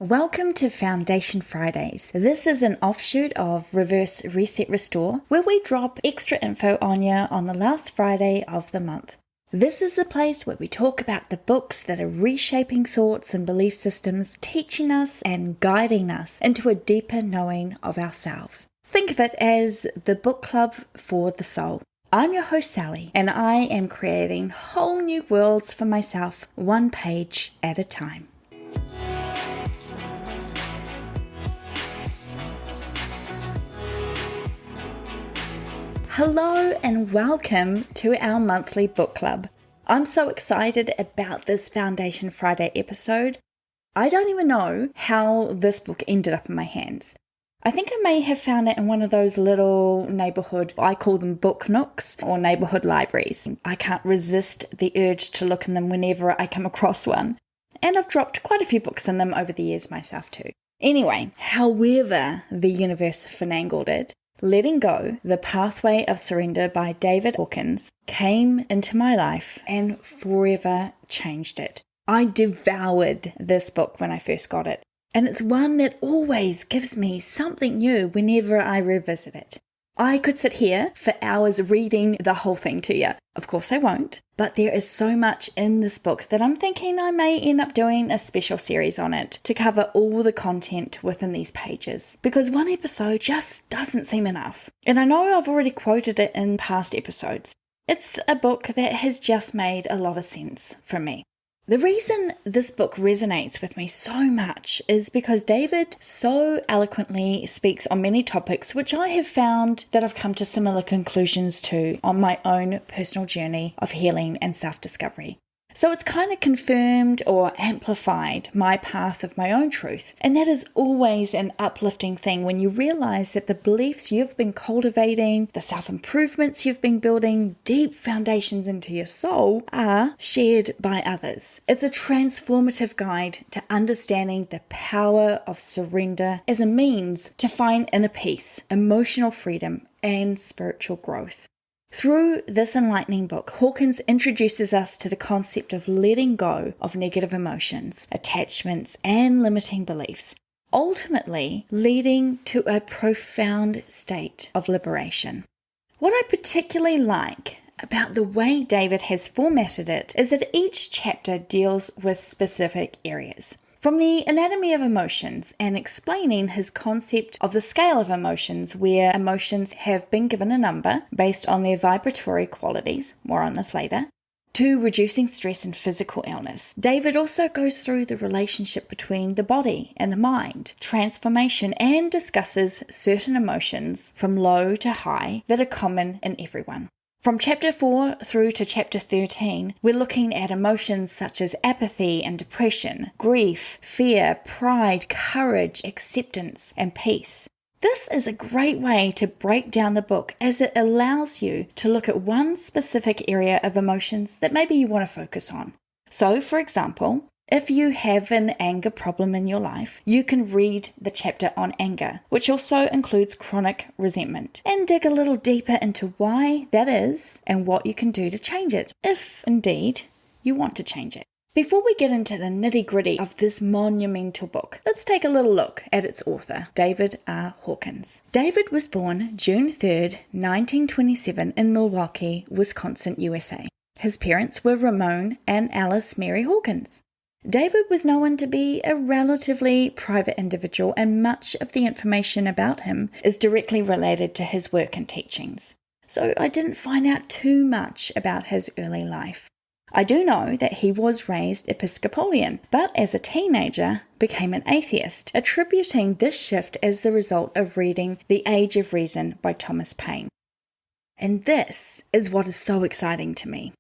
Welcome to Foundation Fridays. This is an offshoot of Reverse Reset Restore, where we drop extra info on you on the last Friday of the month. This is the place where we talk about the books that are reshaping thoughts and belief systems, teaching us and guiding us into a deeper knowing of ourselves. Think of it as the book club for the soul. I'm your host Sally, and I am creating whole new worlds for myself, one page at a time. Hello and welcome to our monthly book club. I'm so excited about this Foundation Friday episode. I don't even know how this book ended up in my hands. I think I may have found it in one of those little neighborhood, I call them book nooks or neighborhood libraries. I can't resist the urge to look in them whenever I come across one. And I've dropped quite a few books in them over the years myself too. Anyway, however the universe finangled it, Letting Go, The Pathway of Surrender by David Hawkins came into my life and forever changed it. I devoured this book when I first got it, and it's one that always gives me something new whenever I revisit it. I could sit here for hours reading the whole thing to you. Of course I won't, but there is so much in this book that I'm thinking I may end up doing a special series on it to cover all the content within these pages, because one episode just doesn't seem enough. And I know I've already quoted it in past episodes. It's a book that has just made a lot of sense for me. The reason this book resonates with me so much is because David so eloquently speaks on many topics which I have found that I've come to similar conclusions to on my own personal journey of healing and self-discovery. So it's kind of confirmed or amplified my path of my own truth. And that is always an uplifting thing when you realize that the beliefs you've been cultivating, the self-improvements you've been building, deep foundations into your soul are shared by others. It's a transformative guide to understanding the power of surrender as a means to find inner peace, emotional freedom, and spiritual growth. Through this enlightening book, Hawkins introduces us to the concept of letting go of negative emotions, attachments, and limiting beliefs, ultimately leading to a profound state of liberation. What I particularly like about the way David has formatted it is that each chapter deals with specific areas. From the anatomy of emotions and explaining his concept of the scale of emotions, where emotions have been given a number based on their vibratory qualities, more on this later, to reducing stress and physical illness. David also goes through the relationship between the body and the mind, transformation, and discusses certain emotions from low to high that are common in everyone. From chapter 4 through to chapter 13, we're looking at emotions such as apathy and depression, grief, fear, pride, courage, acceptance, and peace. This is a great way to break down the book as it allows you to look at one specific area of emotions that maybe you want to focus on. So, for example, if you have an anger problem in your life, you can read the chapter on anger, which also includes chronic resentment, and dig a little deeper into why that is and what you can do to change it, if indeed you want to change it. Before we get into the nitty-gritty of this monumental book, let's take a little look at its author, David R. Hawkins. David was born June 3rd, 1927 in Milwaukee, Wisconsin, USA. His parents were Ramon and Alice Mary Hawkins. David was known to be a relatively private individual, and much of the information about him is directly related to his work and teachings. So I didn't find out too much about his early life. I do know that he was raised Episcopalian, but as a teenager became an atheist, attributing this shift as the result of reading The Age of Reason by Thomas Paine. And this is what is so exciting to me,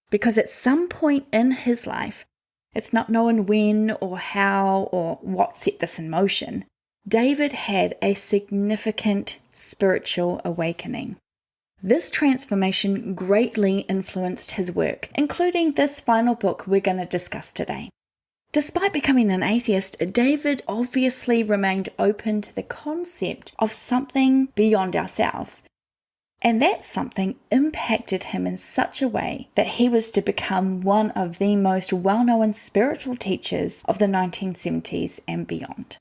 because at some point in his life, it's not known when or how or what set this in motion, David had a significant spiritual awakening. This transformation greatly influenced his work, including this final book we're going to discuss today. Despite becoming an atheist, David obviously remained open to the concept of something beyond ourselves. And that something impacted him in such a way that he was to become one of the most well-known spiritual teachers of the 1970s and beyond.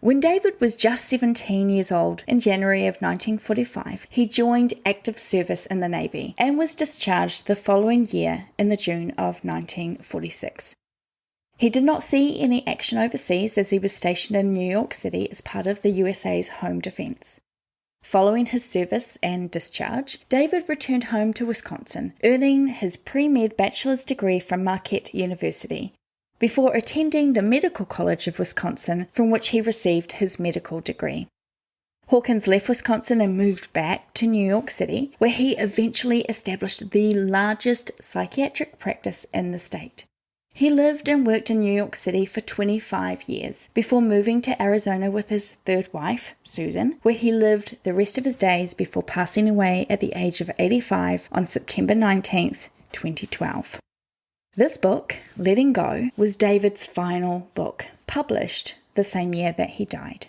When David was just 17 years old in January of 1945, he joined active service in the Navy and was discharged the following year in the June of 1946. He did not see any action overseas as he was stationed in New York City as part of the USA's home defense. Following his service and discharge, David returned home to Wisconsin, earning his pre-med bachelor's degree from Marquette University, before attending the Medical College of Wisconsin, from which he received his medical degree. Hawkins left Wisconsin and moved back to New York City, where he eventually established the largest psychiatric practice in the state. He lived and worked in New York City for 25 years before moving to Arizona with his third wife, Susan, where he lived the rest of his days before passing away at the age of 85 on September 19th, 2012. This book, Letting Go, was David's final book, published the same year that he died.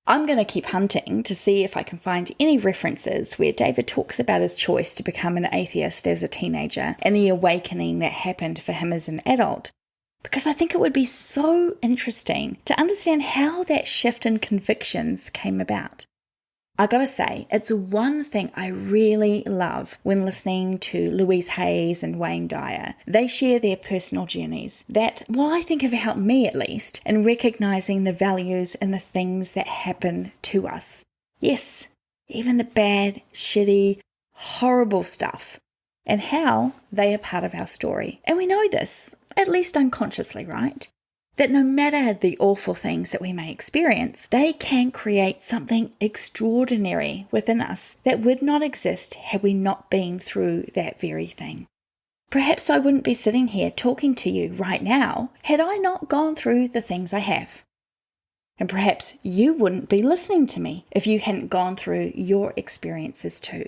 I'm going to keep hunting to see if I can find any references where David talks about his choice to become an atheist as a teenager and the awakening that happened for him as an adult, because I think it would be so interesting to understand how that shift in convictions came about. I gotta say, it's one thing I really love when listening to Louise Hayes and Wayne Dyer. They share their personal journeys that, well, I think have helped me at least in recognizing the values and the things that happen to us. Yes, even the bad, shitty, horrible stuff, and how they are part of our story. And we know this, at least unconsciously, right? That no matter the awful things that we may experience, they can create something extraordinary within us that would not exist had we not been through that very thing. Perhaps I wouldn't be sitting here talking to you right now had I not gone through the things I have. And perhaps you wouldn't be listening to me if you hadn't gone through your experiences too.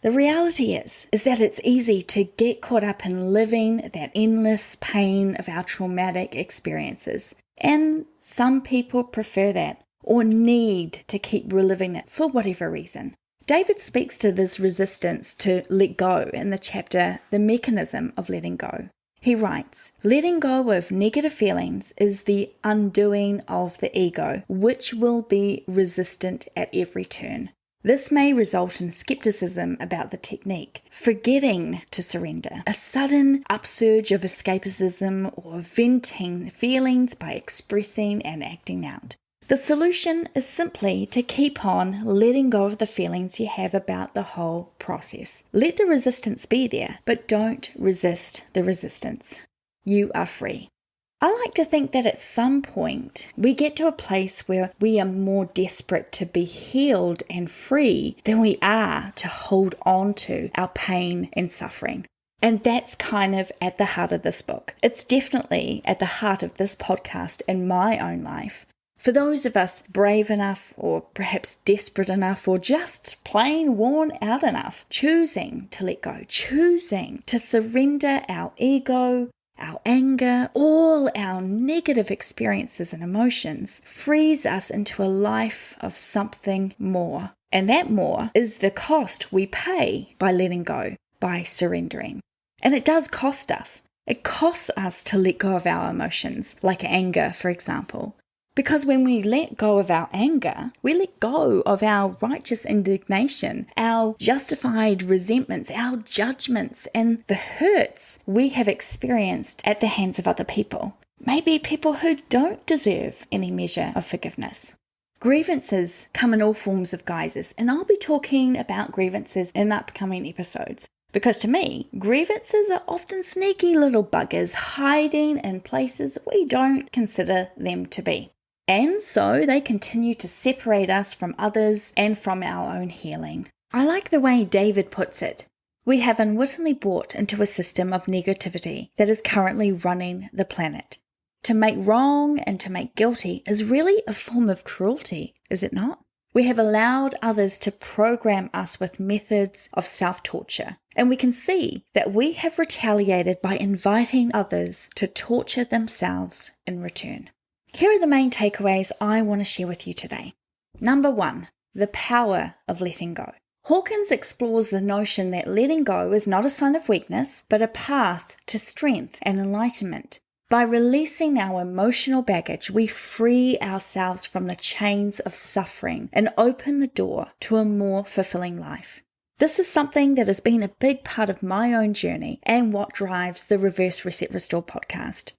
The reality is that it's easy to get caught up in living that endless pain of our traumatic experiences. And some people prefer that or need to keep reliving it for whatever reason. David speaks to this resistance to let go in the chapter, The Mechanism of Letting Go. He writes, letting go of negative feelings is the undoing of the ego, which will be resistant at every turn. This may result in skepticism about the technique, forgetting to surrender, a sudden upsurge of escapism, or venting feelings by expressing and acting out. The solution is simply to keep on letting go of the feelings you have about the whole process. Let the resistance be there, but don't resist the resistance. You are free. I like to think that at some point we get to a place where we are more desperate to be healed and free than we are to hold on to our pain and suffering. And that's kind of at the heart of this book. It's definitely at the heart of this podcast and my own life. For those of us brave enough, or perhaps desperate enough, or just plain worn out enough, choosing to let go, choosing to surrender our ego, our anger, all our negative experiences and emotions, frees us into a life of something more. And that more is the cost we pay by letting go, by surrendering. And it does cost us. It costs us to let go of our emotions, like anger, for example. Because when we let go of our anger, we let go of our righteous indignation, our justified resentments, our judgments, and the hurts we have experienced at the hands of other people. Maybe people who don't deserve any measure of forgiveness. Grievances come in all forms of guises, and I'll be talking about grievances in upcoming episodes. Because to me, grievances are often sneaky little buggers hiding in places we don't consider them to be. And so they continue to separate us from others and from our own healing. I like the way David puts it. We have unwittingly bought into a system of negativity that is currently running the planet. To make wrong and to make guilty is really a form of cruelty, is it not? We have allowed others to program us with methods of self-torture, and we can see that we have retaliated by inviting others to torture themselves in return. Here are the main takeaways I want to share with you today. Number 1, the power of letting go. Hawkins explores the notion that letting go is not a sign of weakness, but a path to strength and enlightenment. By releasing our emotional baggage, we free ourselves from the chains of suffering and open the door to a more fulfilling life. This is something that has been a big part of my own journey and what drives the Reverse Reset Restore podcast.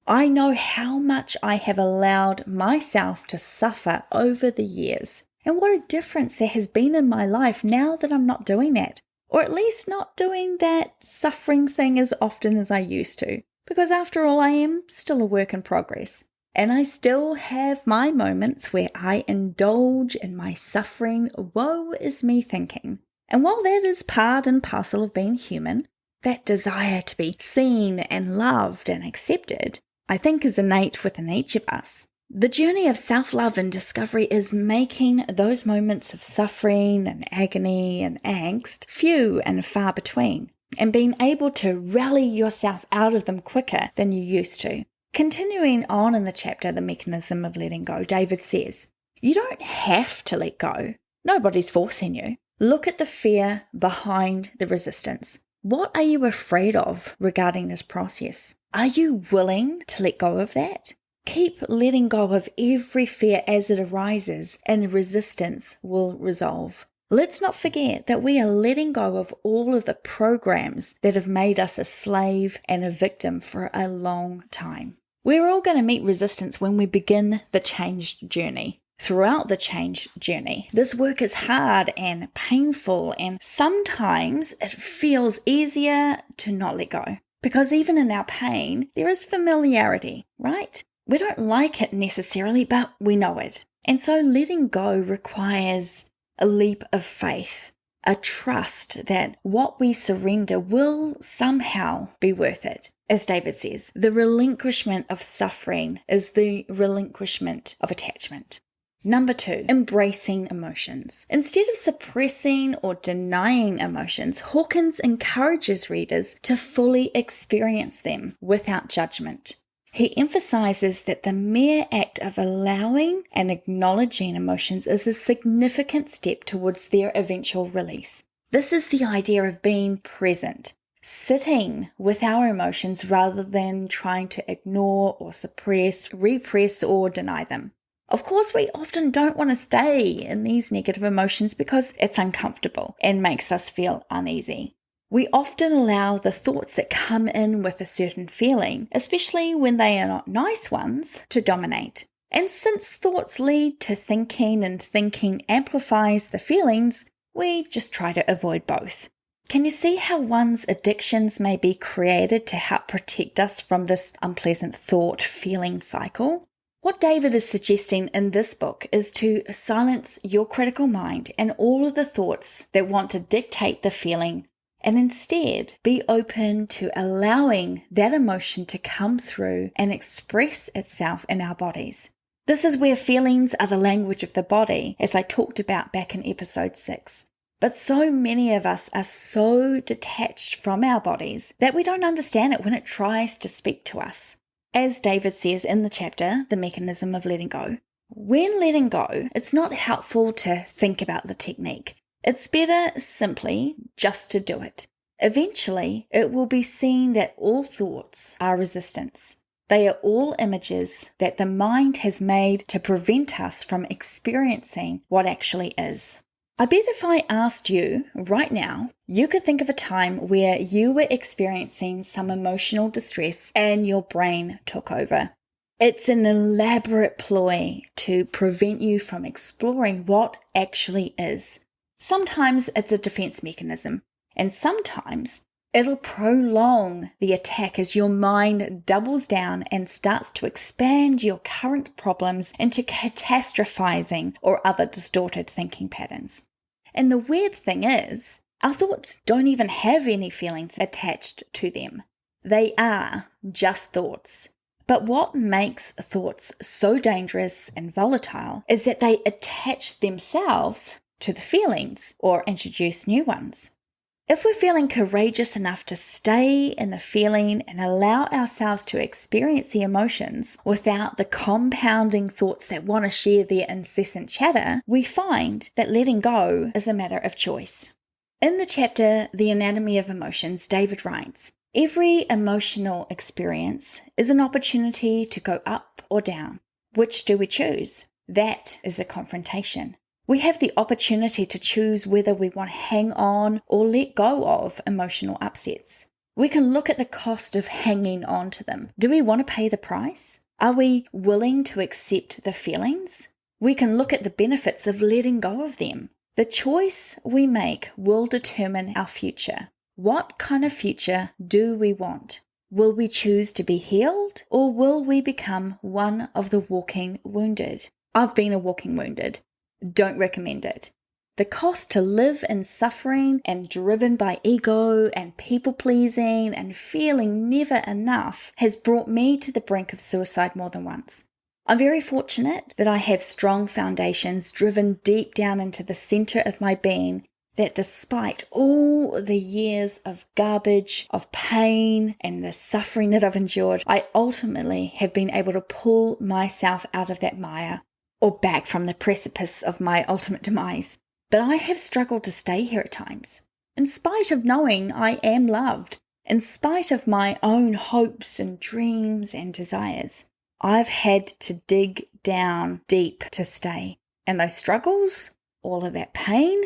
I know how much I have allowed myself to suffer over the years, and what a difference there has been in my life now that I'm not doing that, or at least not doing that suffering thing as often as I used to, because after all, I am still a work in progress, and I still have my moments where I indulge in my suffering, woe is me thinking. And while that is part and parcel of being human, that desire to be seen and loved and accepted, I think is innate within each of us. The journey of self-love and discovery is making those moments of suffering and agony and angst few and far between, and being able to rally yourself out of them quicker than you used to. Continuing on in the chapter, The Mechanism of Letting Go, David says, "You don't have to let go. Nobody's forcing you. Look at the fear behind the resistance. What are you afraid of regarding this process? Are you willing to let go of that? Keep letting go of every fear as it arises, and the resistance will resolve. Let's not forget that we are letting go of all of the programs that have made us a slave and a victim for a long time. We're all going to meet resistance when we begin the change journey. Throughout the change journey, this work is hard and painful, and sometimes it feels easier to not let go. Because even in our pain, there is familiarity, right? We don't like it necessarily, but we know it. And so letting go requires a leap of faith, a trust that what we surrender will somehow be worth it. As David says, the relinquishment of suffering is the relinquishment of attachment. Number 2, embracing emotions. Instead of suppressing or denying emotions, Hawkins encourages readers to fully experience them without judgment. He emphasizes that the mere act of allowing and acknowledging emotions is a significant step towards their eventual release. This is the idea of being present, sitting with our emotions rather than trying to ignore or suppress, repress, or deny them. Of course, we often don't want to stay in these negative emotions because it's uncomfortable and makes us feel uneasy. We often allow the thoughts that come in with a certain feeling, especially when they are not nice ones, to dominate. And since thoughts lead to thinking and thinking amplifies the feelings, we just try to avoid both. Can you see how one's addictions may be created to help protect us from this unpleasant thought-feeling cycle? What David is suggesting in this book is to silence your critical mind and all of the thoughts that want to dictate the feeling, and instead be open to allowing that emotion to come through and express itself in our bodies. This is where feelings are the language of the body, as I talked about back in episode 6. But so many of us are so detached from our bodies that we don't understand it when it tries to speak to us. As David says in the chapter, The Mechanism of Letting Go, when letting go, it's not helpful to think about the technique. It's better simply just to do it. Eventually, it will be seen that all thoughts are resistance. They are all images that the mind has made to prevent us from experiencing what actually is. I bet if I asked you right now, you could think of a time where you were experiencing some emotional distress and your brain took over. It's an elaborate ploy to prevent you from exploring what actually is. Sometimes it's a defense mechanism, and sometimes it'll prolong the attack as your mind doubles down and starts to expand your current problems into catastrophizing or other distorted thinking patterns. And the weird thing is, our thoughts don't even have any feelings attached to them. They are just thoughts. But what makes thoughts so dangerous and volatile is that they attach themselves to the feelings or introduce new ones. If we're feeling courageous enough to stay in the feeling and allow ourselves to experience the emotions without the compounding thoughts that want to share their incessant chatter, we find that letting go is a matter of choice. In the chapter, The Anatomy of Emotions, David writes, "Every emotional experience is an opportunity to go up or down. Which do we choose? That is the confrontation. We have the opportunity to choose whether we want to hang on or let go of emotional upsets. We can look at the cost of hanging on to them. Do we want to pay the price? Are we willing to accept the feelings? We can look at the benefits of letting go of them. The choice we make will determine our future. What kind of future do we want? Will we choose to be healed, or will we become one of the walking wounded? I've been a walking wounded. Don't recommend it. The cost to live in suffering and driven by ego and people-pleasing and feeling never enough has brought me to the brink of suicide more than once. I'm very fortunate that I have strong foundations driven deep down into the center of my being that despite all the years of garbage, of pain, and the suffering that I've endured, I ultimately have been able to pull myself out of that mire or back from the precipice of my ultimate demise. But I have struggled to stay here at times, in spite of knowing I am loved, in spite of my own hopes and dreams and desires. I've had to dig down deep to stay. And those struggles, all of that pain,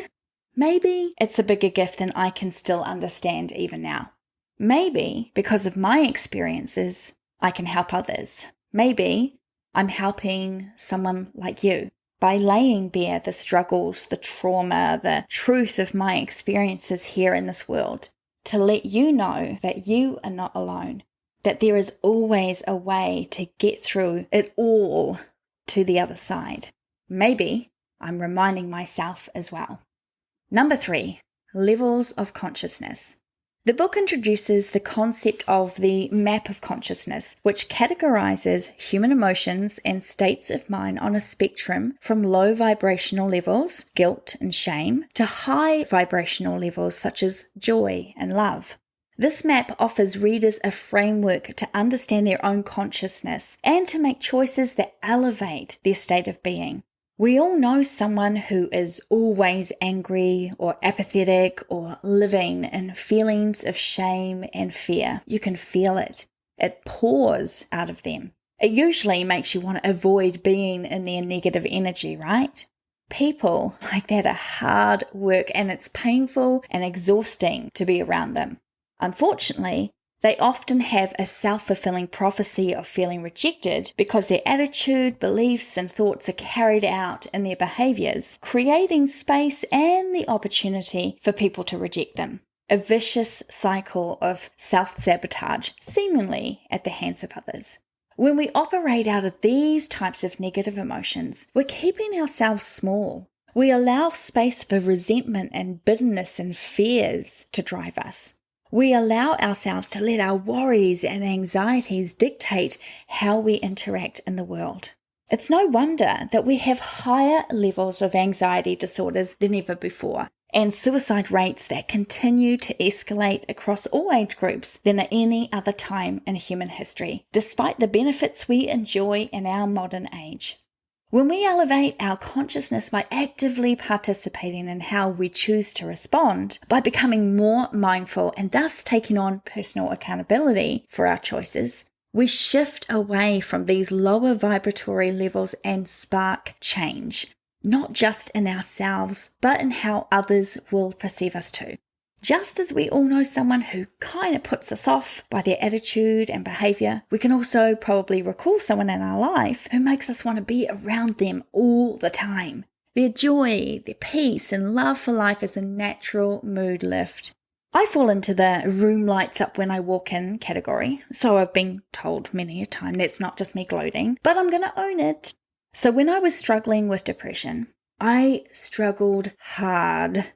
maybe it's a bigger gift than I can still understand even now. Maybe because of my experiences, I can help others. Maybe I'm helping someone like you by laying bare the struggles, the trauma, the truth of my experiences here in this world, to let you know that you are not alone, that there is always a way to get through it all to the other side. Maybe I'm reminding myself as well. Number 3, levels of consciousness. The book introduces the concept of the map of consciousness, which categorizes human emotions and states of mind on a spectrum from low vibrational levels, guilt and shame, to high vibrational levels such as joy and love. This map offers readers a framework to understand their own consciousness and to make choices that elevate their state of being. We all know someone who is always angry or apathetic or living in feelings of shame and fear. You can feel it. It pours out of them. It usually makes you want to avoid being in their negative energy, right? People like that are hard work, and it's painful and exhausting to be around them. Unfortunately, they often have a self-fulfilling prophecy of feeling rejected because their attitude, beliefs, and thoughts are carried out in their behaviors, creating space and the opportunity for people to reject them. A vicious cycle of self-sabotage, seemingly at the hands of others. When we operate out of these types of negative emotions, we're keeping ourselves small. We allow space for resentment and bitterness and fears to drive us. We allow ourselves to let our worries and anxieties dictate how we interact in the world. It's no wonder that we have higher levels of anxiety disorders than ever before, and suicide rates that continue to escalate across all age groups than at any other time in human history, despite the benefits we enjoy in our modern age. When we elevate our consciousness by actively participating in how we choose to respond, by becoming more mindful and thus taking on personal accountability for our choices, we shift away from these lower vibratory levels and spark change, not just in ourselves, but in how others will perceive us too. Just as we all know someone who kind of puts us off by their attitude and behavior, we can also probably recall someone in our life who makes us want to be around them all the time. Their joy, their peace, and love for life is a natural mood lift. I fall into the room lights up when I walk in category, so I've been told many a time that's not just me gloating, but I'm going to own it. So when I was struggling with depression, I struggled hard.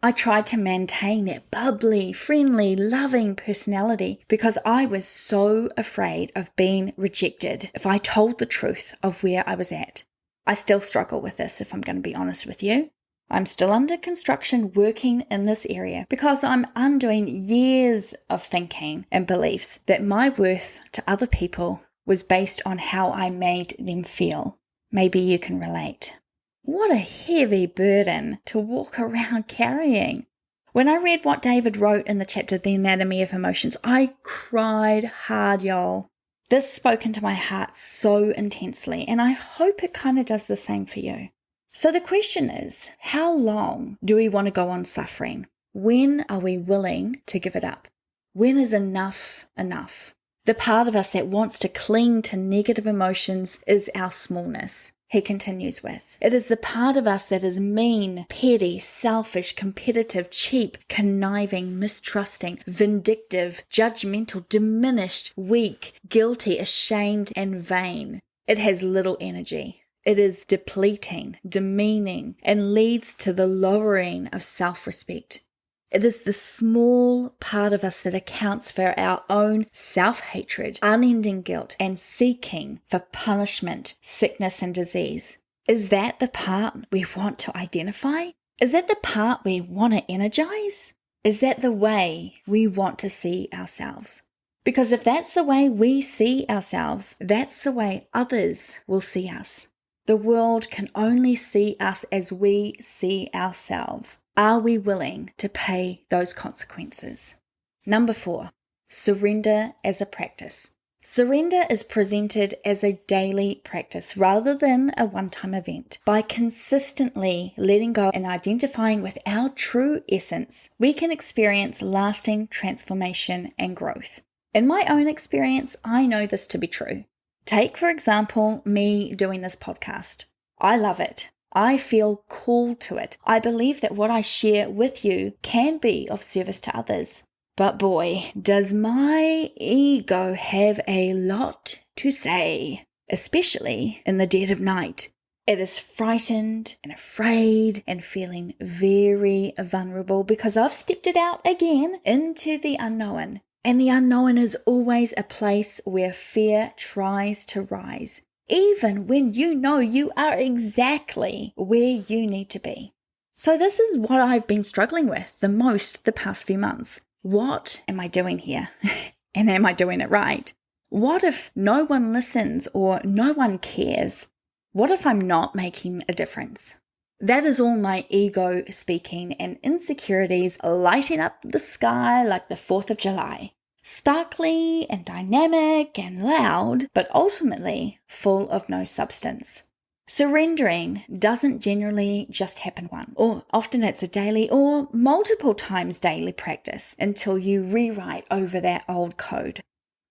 I tried to maintain that bubbly, friendly, loving personality because I was so afraid of being rejected if I told the truth of where I was at. I still struggle with this, if I'm going to be honest with you. I'm still under construction working in this area because I'm undoing years of thinking and beliefs that my worth to other people was based on how I made them feel. Maybe you can relate. What a heavy burden to walk around carrying. When I read what David wrote in the chapter The Anatomy of Emotions, I cried hard, y'all. This spoke into my heart so intensely, and I hope it kind of does the same for you. So the question is, how long do we want to go on suffering? When are we willing to give it up? When is enough enough? The part of us that wants to cling to negative emotions is our smallness. He continues with, it is the part of us that is mean, petty, selfish, competitive, cheap, conniving, mistrusting, vindictive, judgmental, diminished, weak, guilty, ashamed, and vain. It has little energy. It is depleting, demeaning, and leads to the lowering of self-respect. It is the small part of us that accounts for our own self-hatred, unending guilt, and seeking for punishment, sickness, and disease. Is that the part we want to identify? Is that the part we want to energize? Is that the way we want to see ourselves? Because if that's the way we see ourselves, that's the way others will see us. The world can only see us as we see ourselves. Are we willing to pay those consequences? Number 4, surrender as a practice. Surrender is presented as a daily practice rather than a one-time event. By consistently letting go and identifying with our true essence, we can experience lasting transformation and growth. In my own experience, I know this to be true. Take, for example, me doing this podcast. I love it. I feel called to it. I believe that what I share with you can be of service to others. But boy, does my ego have a lot to say, especially in the dead of night. It is frightened and afraid and feeling very vulnerable because I've stepped it out again into the unknown. And the unknown is always a place where fear tries to rise, even when you know you are exactly where you need to be. So this is what I've been struggling with the most the past few months. What am I doing here? And am I doing it right? What if no one listens or no one cares? What if I'm not making a difference? That is all my ego speaking and insecurities lighting up the sky like the 4th of July. Sparkly and dynamic and loud, but ultimately full of no substance. Surrendering doesn't generally just happen once, or often it's a daily or multiple times daily practice until you rewrite over that old code.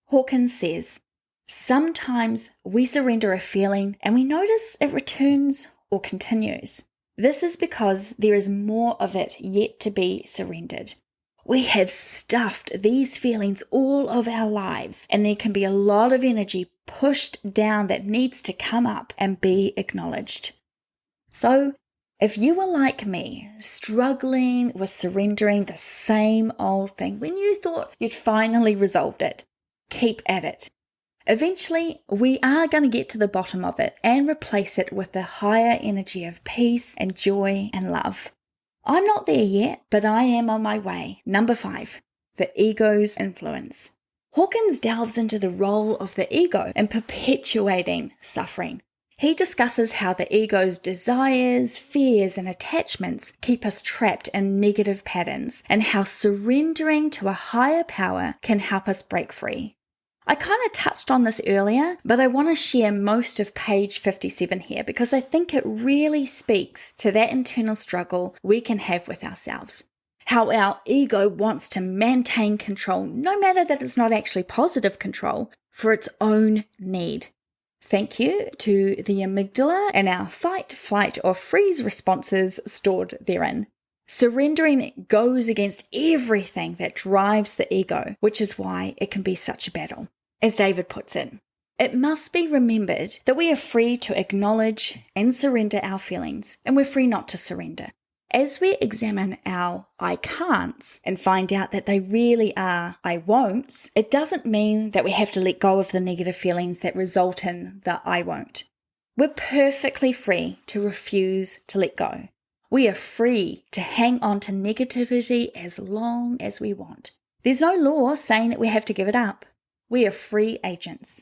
Hawkins says, sometimes we surrender a feeling and we notice it returns or continues. This is because there is more of it yet to be surrendered. We have stuffed these feelings all of our lives, and there can be a lot of energy pushed down that needs to come up and be acknowledged. So, if you were like me, struggling with surrendering the same old thing when you thought you'd finally resolved it, keep at it. Eventually, we are going to get to the bottom of it and replace it with the higher energy of peace and joy and love. I'm not there yet, but I am on my way. Number 5, the ego's influence. Hawkins delves into the role of the ego in perpetuating suffering. He discusses how the ego's desires, fears, and attachments keep us trapped in negative patterns, and how surrendering to a higher power can help us break free. I kind of touched on this earlier, but I want to share most of page 57 here because I think it really speaks to that internal struggle we can have with ourselves. How our ego wants to maintain control, no matter that it's not actually positive control, for its own need. Thank you to the amygdala and our fight, flight, or freeze responses stored therein. Surrendering goes against everything that drives the ego, which is why it can be such a battle. As David puts it, it must be remembered that we are free to acknowledge and surrender our feelings, and we're free not to surrender. As we examine our I can'ts and find out that they really are I won'ts, it doesn't mean that we have to let go of the negative feelings that result in the I won't. We're perfectly free to refuse to let go. We are free to hang on to negativity as long as we want. There's no law saying that we have to give it up. We are free agents.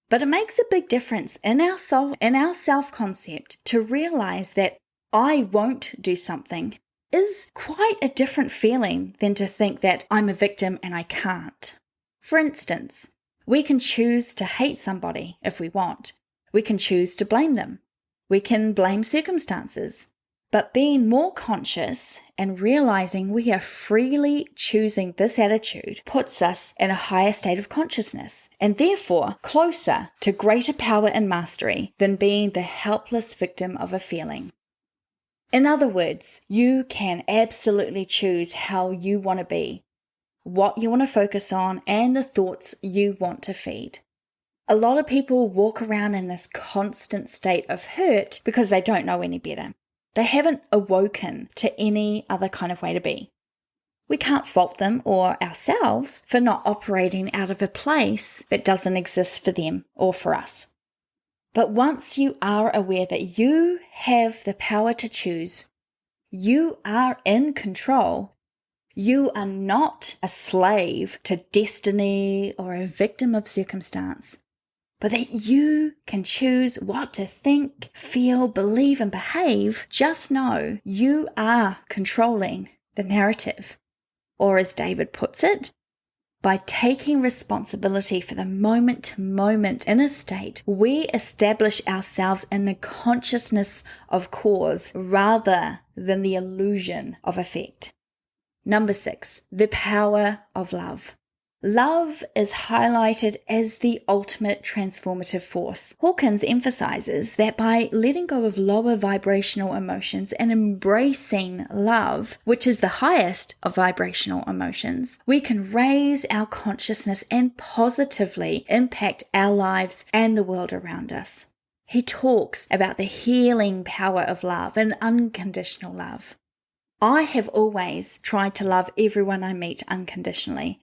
But it makes a big difference in our soul, in our self-concept, to realize that I won't do something is quite a different feeling than to think that I'm a victim and I can't. For instance, we can choose to hate somebody if we want. We can choose to blame them. We can blame circumstances. But being more conscious and realizing we are freely choosing this attitude puts us in a higher state of consciousness and therefore closer to greater power and mastery than being the helpless victim of a feeling. In other words, you can absolutely choose how you want to be, what you want to focus on, and the thoughts you want to feed. A lot of people walk around in this constant state of hurt because they don't know any better. They haven't awoken to any other kind of way to be. We can't fault them or ourselves for not operating out of a place that doesn't exist for them or for us. But once you are aware that you have the power to choose, you are in control, you are not a slave to destiny or a victim of circumstance, but that you can choose what to think, feel, believe, and behave, just know you are controlling the narrative. Or as David puts it, by taking responsibility for the moment-to-moment inner state, we establish ourselves in the consciousness of cause rather than the illusion of effect. Number 6, the power of love. Love is highlighted as the ultimate transformative force. Hawkins emphasizes that by letting go of lower vibrational emotions and embracing love, which is the highest of vibrational emotions, we can raise our consciousness and positively impact our lives and the world around us. He talks about the healing power of love and unconditional love. I have always tried to love everyone I meet unconditionally.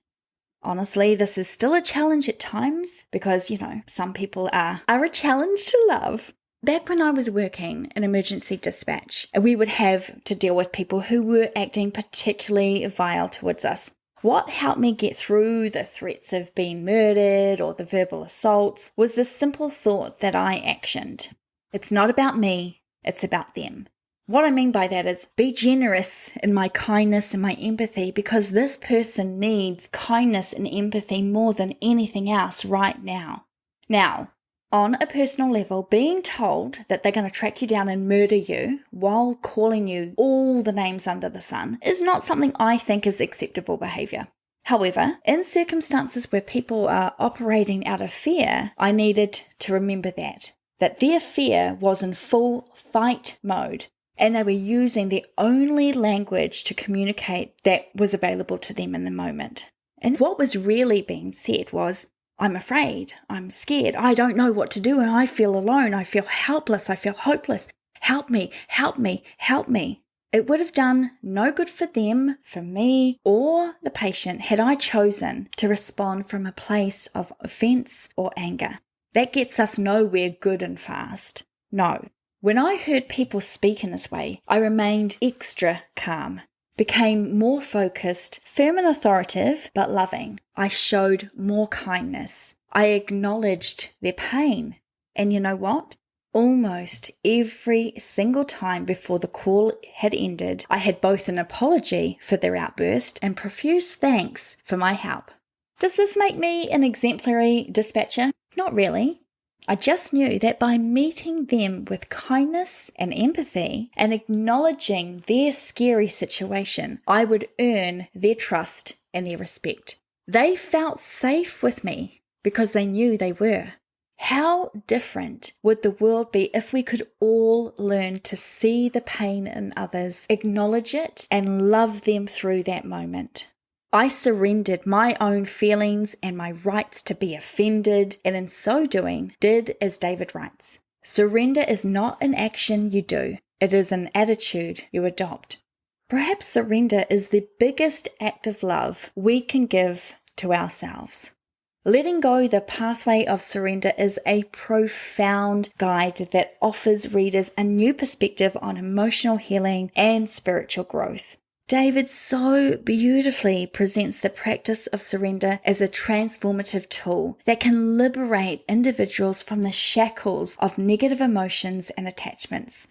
Honestly, this is still a challenge at times because, some people are a challenge to love. Back when I was working in emergency dispatch, we would have to deal with people who were acting particularly vile towards us. What helped me get through the threats of being murdered or the verbal assaults was this simple thought that I actioned. It's not about me, it's about them. What I mean by that is be generous in my kindness and my empathy because this person needs kindness and empathy more than anything else right now. Now, on a personal level, being told that they're going to track you down and murder you while calling you all the names under the sun is not something I think is acceptable behavior. However, in circumstances where people are operating out of fear, I needed to remember that their fear was in full fight mode. And they were using the only language to communicate that was available to them in the moment. And what was really being said was, I'm afraid, I'm scared, I don't know what to do, and I feel alone, I feel helpless, I feel hopeless. Help me, help me, help me. It would have done no good for them, for me, or the patient had I chosen to respond from a place of offense or anger. That gets us nowhere good and fast. No. When I heard people speak in this way, I remained extra calm, became more focused, firm and authoritative, but loving. I showed more kindness. I acknowledged their pain. And you know what? Almost every single time before the call had ended, I had both an apology for their outburst and profuse thanks for my help. Does this make me an exemplary dispatcher? Not really. I just knew that by meeting them with kindness and empathy and acknowledging their scary situation, I would earn their trust and their respect. They felt safe with me because they knew they were. How different would the world be if we could all learn to see the pain in others, acknowledge it, and love them through that moment? I surrendered my own feelings and my rights to be offended, and in so doing, did as David writes. Surrender is not an action you do, it is an attitude you adopt. Perhaps surrender is the biggest act of love we can give to ourselves. Letting Go, the Pathway of Surrender is a profound guide that offers readers a new perspective on emotional healing and spiritual growth. David so beautifully presents the practice of surrender as a transformative tool that can liberate individuals from the shackles of negative emotions and attachments.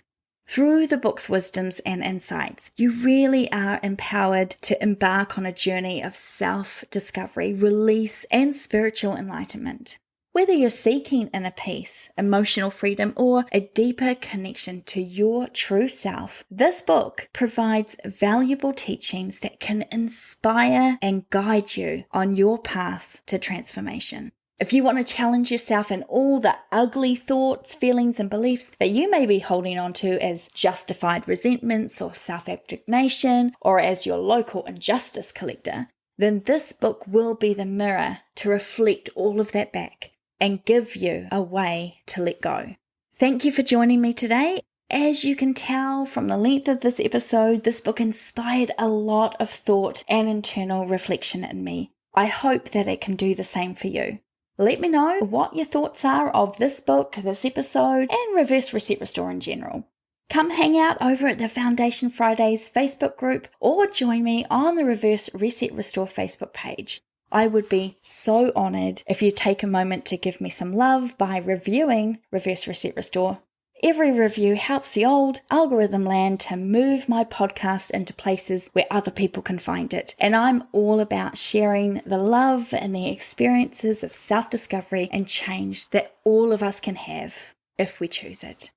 Through the book's wisdoms and insights, you really are empowered to embark on a journey of self-discovery, release, and spiritual enlightenment. Whether you're seeking inner peace, emotional freedom, or a deeper connection to your true self, this book provides valuable teachings that can inspire and guide you on your path to transformation. If you want to challenge yourself in all the ugly thoughts, feelings, and beliefs that you may be holding on to as justified resentments or self-abnegation, or as your local injustice collector, then this book will be the mirror to reflect all of that back and give you a way to let go. Thank you for joining me today. As you can tell from the length of this episode, this book inspired a lot of thought and internal reflection in me. I hope that it can do the same for you. Let me know what your thoughts are of this book, this episode, and Reverse Reset Restore in general. Come hang out over at the Foundation Fridays Facebook group or join me on the Reverse Reset Restore Facebook page. I would be so honored if you take a moment to give me some love by reviewing Reverse Reset Restore. Every review helps the old algorithm land to move my podcast into places where other people can find it. And I'm all about sharing the love and the experiences of self-discovery and change that all of us can have if we choose it.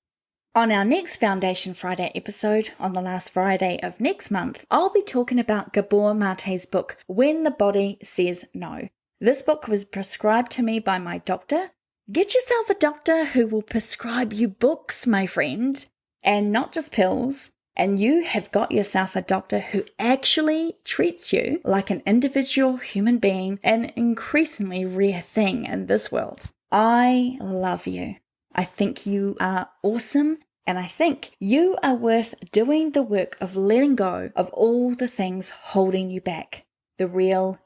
On our next Foundation Friday episode, on the last Friday of next month, I'll be talking about Gabor Mate's book, When the Body Says No. This book was prescribed to me by my doctor. Get yourself a doctor who will prescribe you books, my friend, and not just pills. And you have got yourself a doctor who actually treats you like an individual human being, an increasingly rare thing in this world. I love you. I think you are awesome, and I think you are worth doing the work of letting go of all the things holding you back, the real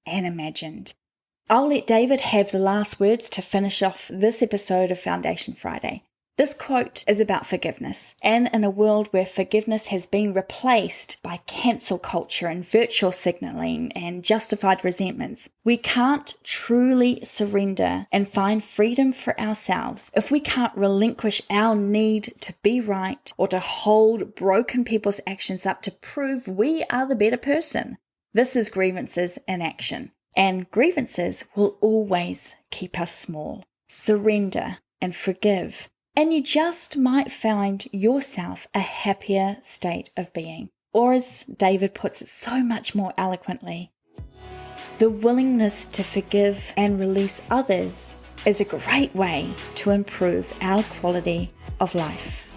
and imagined. I'll let David have the last words to finish off this episode of Foundation Friday. This quote is about forgiveness, and in a world where forgiveness has been replaced by cancel culture and virtual signaling and justified resentments, we can't truly surrender and find freedom for ourselves if we can't relinquish our need to be right or to hold broken people's actions up to prove we are the better person. This is grievances in action. And grievances will always keep us small. Surrender and forgive, and you just might find yourself a happier state of being. Or as David puts it so much more eloquently, the willingness to forgive and release others is a great way to improve our quality of life.